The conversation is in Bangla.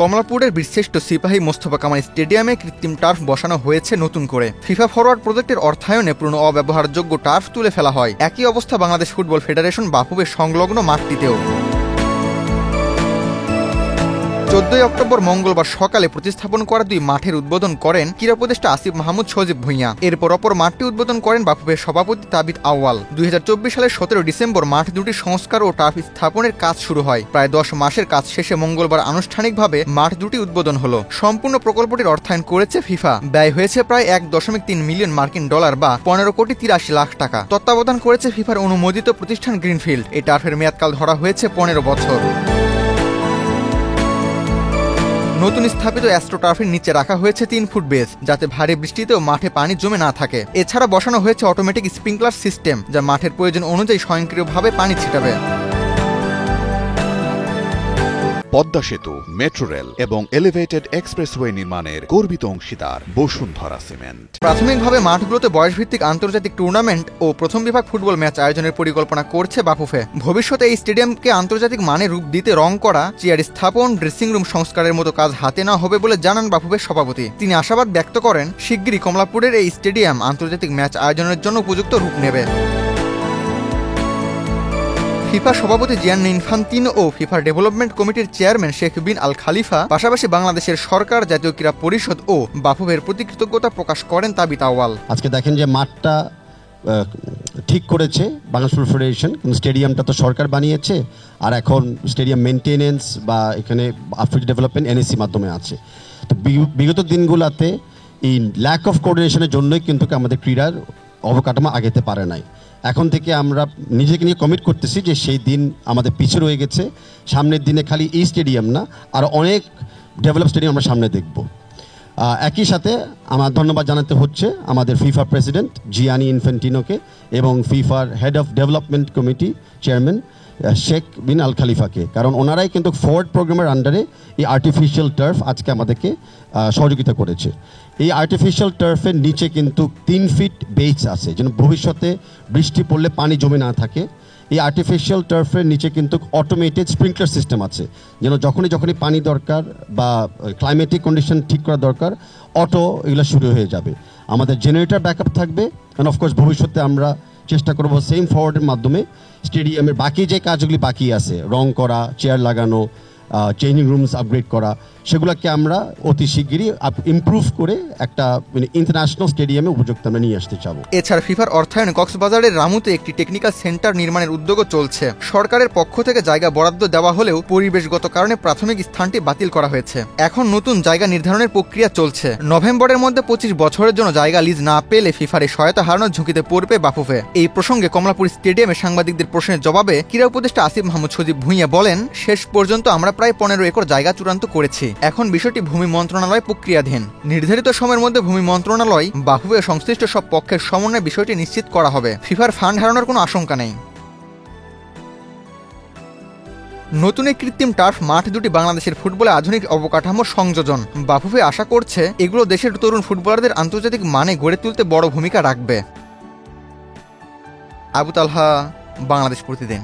কমলাপুরের বীরশ্রেষ্ঠ সিপাহী মোস্তফা কামাল স্টেডিয়ামে কৃত্রিম টার্ফ বসানো হয়েছে নতুন করে। ফিফা ফরওয়ার্ড প্রজেক্টের অর্থায়নে পুরনো অব্যবহারযোগ্য টার্ফ তুলে ফেলা হয়। একই অবস্থা বাংলাদেশ ফুটবল ফেডারেশন বাফুফে সংলগ্ন মাঠটিতেও। 14 অক্টোবর মঙ্গলবার সকালে প্রতিস্থাপন করা দুই মাঠের উদ্বোধন করেন ক্রীড়া উপদেষ্টা আসিফ মাহমুদ সজীব ভুঁইয়া। এরপর অপর মাঠটি উদ্বোধন করেন বাফুফের সভাপতি তাবিদ আউয়াল। 2024 সালের 17 ডিসেম্বর মাঠ দুটি সংস্কার ও টার্ফ স্থাপনের কাজ শুরু হয়। প্রায় 10 মাসের কাজ শেষে মঙ্গলবার আনুষ্ঠানিকভাবে মাঠ দুটি উদ্বোধন হলো। সম্পূর্ণ প্রকল্পটির অর্থায়ন করেছে ফিফা। ব্যয় হয়েছে প্রায় 1.3 মিলিয়ন মার্কিন ডলার বা 15,83 লাখ টাকা। তত্ত্বাবধান করেছে ফিফার অনুমোদিত প্রতিষ্ঠান গ্রিনফিল্ড। এই টার্ফের মেয়াদকাল ধরা হয়েছে 15 বছর। নতুন স্থাপিত অ্যাস্ট্রো টার্ফের নিচে রাখা হয়েছে 3 ফুট বেস, যাতে ভারী বৃষ্টিতেও মাঠে পানি জমে না থাকে। এছাড়া বসানো হয়েছে অটোমেটিক স্প্রিংকলার সিস্টেম, যা মাঠের প্রয়োজন অনুযায়ী স্বয়ংক্রিয়ভাবে পানি ছিটাবে। পদ্মা সেতু, মেট্রো রেল এবং এলিভেটেড এক্সপ্রেসওয়ে নির্মাণের গর্বিত অংশীদার বসুন্ধরা সিমেন্ট। প্রাথমিকভাবে মাঠগুলোতে বয়সভিত্তিক আন্তর্জাতিক টুর্নামেন্ট ও প্রথম বিভাগ ফুটবল ম্যাচ আয়োজনের পরিকল্পনা করছে বাফুফে। ভবিষ্যতে এই স্টেডিয়ামকে আন্তর্জাতিক মানে রূপ দিতে রং করা, চেয়ার স্থাপন, ড্রেসিং রুম সংস্কারের মতো কাজ হাতে নেওয়া হবে বলে জানান বাফুফের সভাপতি। তিনি আশাবাদ ব্যক্ত করেন, শিগগিরই কমলাপুরের এই স্টেডিয়াম আন্তর্জাতিক ম্যাচ আয়োজনের জন্য উপযুক্ত রূপ নেবে। ফিফা সভাপতি জিয়ান্নি ইনফান্তিনো ও ফিফার ডেভেলপমেন্ট কমিটির চেয়ারম্যান শেখ বিন আল খালিফা পাশাপাশি বাংলাদেশের সরকার, জাতীয় ক্রীড়া পরিষদ ও বাফুফের প্রতি কৃতজ্ঞতা প্রকাশ করেন তাবিদ আউয়াল। আজকে দেখেন যে মাঠটা ঠিক করেছে বাংলাদেশ ফুটবল ফেডারেশন, কিন্তু স্টেডিয়ামটা তো সরকার বানিয়েছে, আর এখন স্টেডিয়াম মেনটেনেন্স বা এখানে আফ্রিকা ডেভেলপমেন্ট এনএসি মাধ্যমে আছে। তো বিগত দিনগুলোতে এই ল্যাক অফ কোঅর্ডিনেশনের জন্যই কিন্তু আমাদের ক্রীড়ার অবকাঠামো আগেতে পারে নাই। এখন থেকে আমরা নিজেকে নিয়ে কমিট করতেছি যে সেই দিন আমাদের পিছু রয়ে গেছে। সামনের দিনে খালি এই স্টেডিয়াম না, আর অনেক ডেভেলপ স্টেডিয়াম আমরা সামনে দেখব। একই সাথে আমার ধন্যবাদ জানাতে হচ্ছে আমাদের ফিফা প্রেসিডেন্ট জিয়ানি ইনফ্যান্টিনোকে এবং ফিফার head of development committee chairman Sheikh bin Al খালিফাকে, কারণ ওনারাই কিন্তু ফরওয়ার্ড প্রোগ্রামের আন্ডারে এই আর্টিফিশিয়াল টার্ফ আজকে আমাদেরকে সহযোগিতা করেছে। এই আর্টিফিশিয়াল টার্ফের নিচে কিন্তু 3 ফিট বেস আছে, যেন ভবিষ্যতে বৃষ্টি পড়লে পানি জমে না থাকে। এই আর্টিফিশিয়াল টার্ফের নিচে কিন্তু অটোমেটেড স্প্রিংকলার সিস্টেম আছে, যেন যখনই পানি দরকার বা ক্লাইমেটিক কন্ডিশন ঠিক করা দরকার, অটো এগুলো শুরু হয়ে যাবে। আমাদের জেনারেটর ব্যাকআপ থাকবে, কারণ অফকোর্স ভবিষ্যতে আমরা চেষ্টা করব সেম ফরওয়ার্ডের মাধ্যমে স্টেডিয়ামের বাকি যে কাজগুলি বাকি আছে, রং করা, চেয়ার লাগানো, চেঞ্জিং রুমস আপগ্রেড করা, সেগুলোকে আমরা অতি শিগগিরই ইমপ্রুভ করে একটা ইন্টারন্যাশনাল স্টেডিয়ামে উপযুক্ত আমরা নিয়ে আসতে চাবো। এছাড়া ফিফার অর্থায়নে কক্সবাজারের রামুতে একটি টেকনিক্যাল সেন্টার নির্মাণের উদ্যোগও চলছে। সরকারের পক্ষ থেকে জায়গা বরাদ্দ দেওয়া হলেও পরিবেশগত কারণে প্রাথমিক স্থানটি বাতিল করা হয়েছে। এখন নতুন জায়গা নির্ধারণের প্রক্রিয়া চলছে। নভেম্বরের মধ্যে 25 বছরের জন্য জায়গা লিজ না পেলে ফিফার এই সহায়তা হারানোর ঝুঁকিতে পড়বে বাফুফে। এই প্রসঙ্গে কমলাপুর স্টেডিয়ামে সাংবাদিকদের প্রশ্নের জবাবে ক্রীড়া উপদেষ্টা আসিফ মাহমুদ সজীব ভুঁইয়া বলেন, শেষ পর্যন্ত আমরা প্রায় 15 একর জায়গা চূড়ান্ত করেছি। এখন বিষয়টি ভূমি মন্ত্রণালয় প্রক্রিয়াধীন। নির্ধারিত সময়ের মধ্যে ভূমি মন্ত্রণালয় বাফুফে সংশ্লিষ্ট সব পক্ষের সমন্বয়ে বিষয়টি নিশ্চিত করা হবে। ফিফার ফান্ড হারানোর কোনো আশঙ্কা নেই। নতুন এই কৃত্রিম টার্ফ মাঠ দুটি বাংলাদেশের ফুটবলে আধুনিক অবকাঠামোর সংযোজন। বাফুফে আশা করছে এগুলো দেশের তরুণ ফুটবলারদের আন্তর্জাতিক মানে গড়ে তুলতে বড় ভূমিকা রাখবে। আবু তালহা, বাংলাদেশ প্রতিদিন।